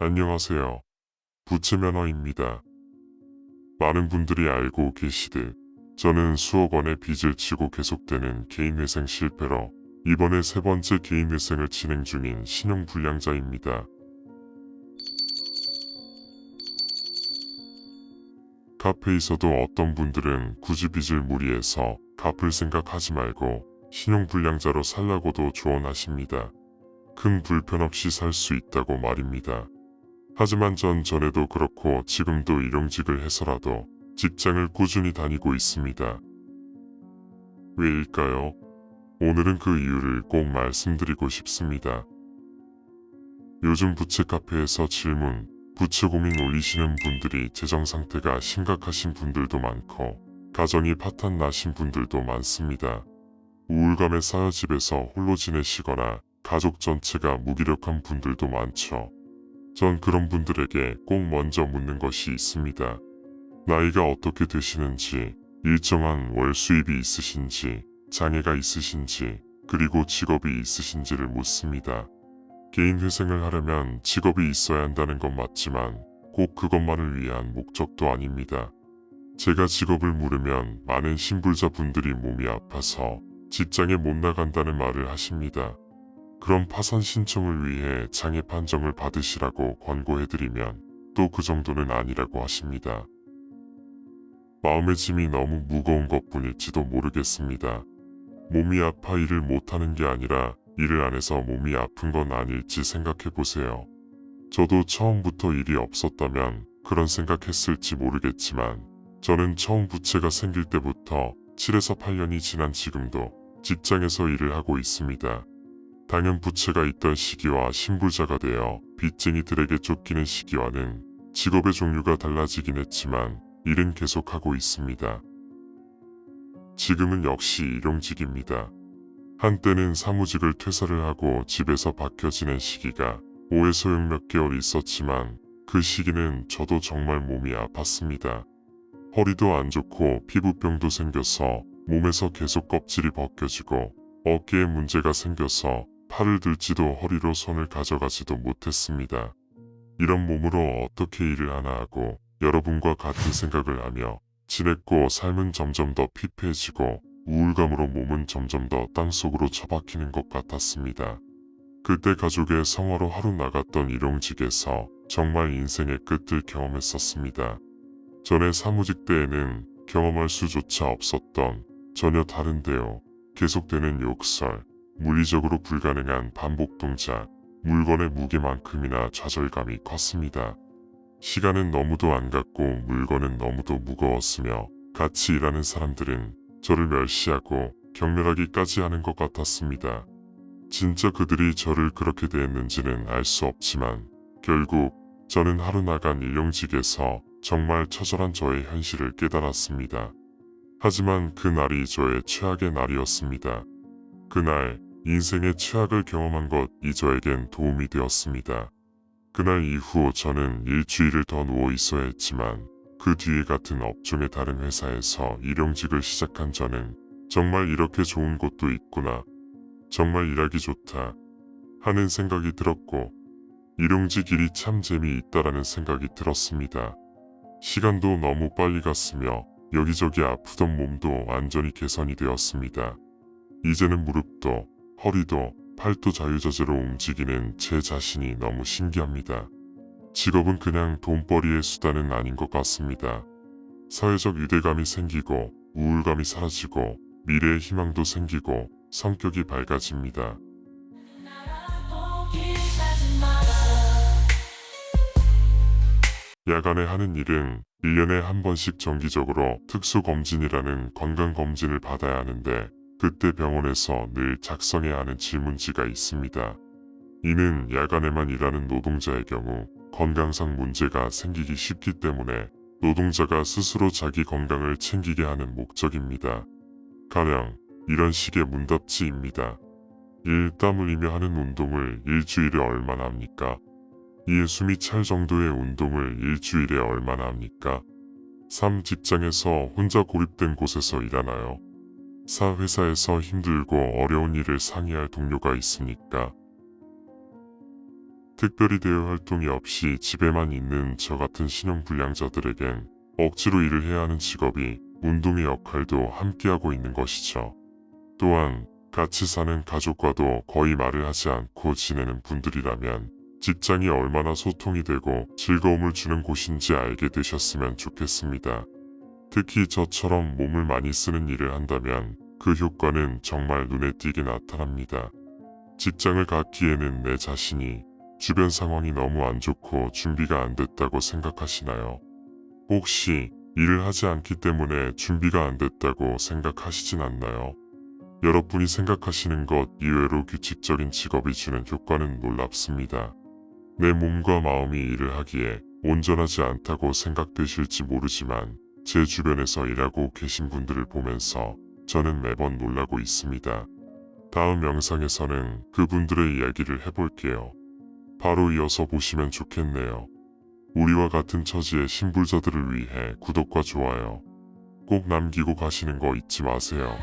안녕하세요. 부채면허입니다. 많은 분들이 알고 계시듯 저는 수억 원의 빚을 지고 계속되는 개인회생 실패로 이번에 세 번째 개인회생을 진행 중인 신용불량자입니다. 카페에서도 어떤 분들은 굳이 빚을 무리해서 갚을 생각하지 말고 신용불량자로 살라고도 조언하십니다. 큰 불편 없이 살 수 있다고 말입니다. 하지만 전 전에도 그렇고 지금도 일용직을 해서라도 직장을 꾸준히 다니고 있습니다. 왜일까요? 오늘은 그 이유를 꼭 말씀드리고 싶습니다. 요즘 부채 카페에서 질문, 부채 고민 올리시는 분들이 재정 상태가 심각하신 분들도 많고 가정이 파탄 나신 분들도 많습니다. 우울감에 쌓여 집에서 홀로 지내시거나 가족 전체가 무기력한 분들도 많죠. 전 그런 분들에게 꼭 먼저 묻는 것이 있습니다. 나이가 어떻게 되시는지, 일정한 월 수입이 있으신지, 장애가 있으신지, 그리고 직업이 있으신지를 묻습니다. 개인 회생을 하려면 직업이 있어야 한다는 건 맞지만 꼭 그것만을 위한 목적도 아닙니다. 제가 직업을 물으면 많은 신불자 분들이 몸이 아파서 직장에 못 나간다는 말을 하십니다. 그럼 파산 신청을 위해 장애 판정을 받으시라고 권고해드리면 또 그 정도는 아니라고 하십니다. 마음의 짐이 너무 무거운 것뿐일지도 모르겠습니다. 몸이 아파 일을 못하는 게 아니라 일을 안 해서 몸이 아픈 건 아닐지 생각해보세요. 저도 처음부터 일이 없었다면 그런 생각했을지 모르겠지만 저는 처음 부채가 생길 때부터 7에서 8년이 지난 지금도 직장에서 일을 하고 있습니다. 당연 부채가 있던 시기와 신불자가 되어 빚쟁이들에게 쫓기는 시기와는 직업의 종류가 달라지긴 했지만 일은 계속하고 있습니다. 지금은 역시 일용직입니다. 한때는 사무직을 퇴사를 하고 집에서 박혀 지낸 시기가 5에서 6 몇 개월 있었지만 그 시기는 저도 정말 몸이 아팠습니다. 허리도 안 좋고 피부병도 생겨서 몸에서 계속 껍질이 벗겨지고 어깨에 문제가 생겨서 팔을 들지도 허리로 손을 가져가지도 못했습니다. 이런 몸으로 어떻게 일을 하나 하고 여러분과 같은 생각을 하며 지냈고 삶은 점점 더 피폐해지고 우울감으로 몸은 점점 더 땅속으로 처박히는 것 같았습니다. 그때 가족의 성화로 하루 나갔던 일용직에서 정말 인생의 끝을 경험했었습니다. 전에 사무직 때에는 경험할 수조차 없었던 전혀 다른데요. 계속되는 욕설, 물리적으로 불가능한 반복 동작, 물건의 무게만큼이나 좌절감이 컸습니다. 시간은 너무도 안 갔고 물건은 너무도 무거웠으며 같이 일하는 사람들은 저를 멸시하고 경멸하기까지 하는 것 같았습니다. 진짜 그들이 저를 그렇게 대했는지는 알 수 없지만 결국 저는 하루 나간 일용직에서 정말 처절한 저의 현실을 깨달았습니다. 하지만 그날이 저의 최악의 날이었습니다. 그날 인생의 최악을 경험한 것이 저에겐 도움이 되었습니다. 그날 이후 저는 일주일을 더 누워 있어야 했지만 그 뒤에 같은 업종의 다른 회사에서 일용직을 시작한 저는 정말 이렇게 좋은 곳도 있구나, 정말 일하기 좋다 하는 생각이 들었고 일용직 일이 참 재미있다라는 생각이 들었습니다. 시간도 너무 빨리 갔으며 여기저기 아프던 몸도 완전히 개선이 되었습니다. 이제는 무릎도 허리도 팔도 자유자재로 움직이는 제 자신이 너무 신기합니다. 직업은 그냥 돈벌이의 수단은 아닌 것 같습니다. 사회적 유대감이 생기고 우울감이 사라지고 미래의 희망도 생기고 성격이 밝아집니다. 야간에 하는 일은 1년에 한 번씩 정기적으로 특수검진이라는 건강검진을 받아야 하는데 그때 병원에서 늘 작성해야 하는 질문지가 있습니다. 이는 야간에만 일하는 노동자의 경우 건강상 문제가 생기기 쉽기 때문에 노동자가 스스로 자기 건강을 챙기게 하는 목적입니다. 가령 이런 식의 문답지입니다. 1. 땀 흘리며 하는 운동을 일주일에 얼마나 합니까? 2. 숨이 찰 정도의 운동을 일주일에 얼마나 합니까? 3. 직장에서 혼자 고립된 곳에서 일하나요? 4. 회사에서 힘들고 어려운 일을 상의할 동료가 있습니까? 특별히 대외 활동이 없이 집에만 있는 저 같은 신용불량자들에겐 억지로 일을 해야 하는 직업이 운동의 역할도 함께하고 있는 것이죠. 또한 같이 사는 가족과도 거의 말을 하지 않고 지내는 분들이라면 직장이 얼마나 소통이 되고 즐거움을 주는 곳인지 알게 되셨으면 좋겠습니다. 특히 저처럼 몸을 많이 쓰는 일을 한다면 그 효과는 정말 눈에 띄게 나타납니다. 직장을 갖기에는 내 자신이 주변 상황이 너무 안 좋고 준비가 안 됐다고 생각하시나요? 혹시 일을 하지 않기 때문에 준비가 안 됐다고 생각하시진 않나요? 여러분이 생각하시는 것 이외로 규칙적인 직업이 주는 효과는 놀랍습니다. 내 몸과 마음이 일을 하기에 온전하지 않다고 생각되실지 모르지만 제 주변에서 일하고 계신 분들을 보면서 저는 매번 놀라고 있습니다. 다음 영상에서는 그분들의 이야기를 해볼게요. 바로 이어서 보시면 좋겠네요. 우리와 같은 처지의 신불자들을 위해 구독과 좋아요 꼭 남기고 가시는 거 잊지 마세요.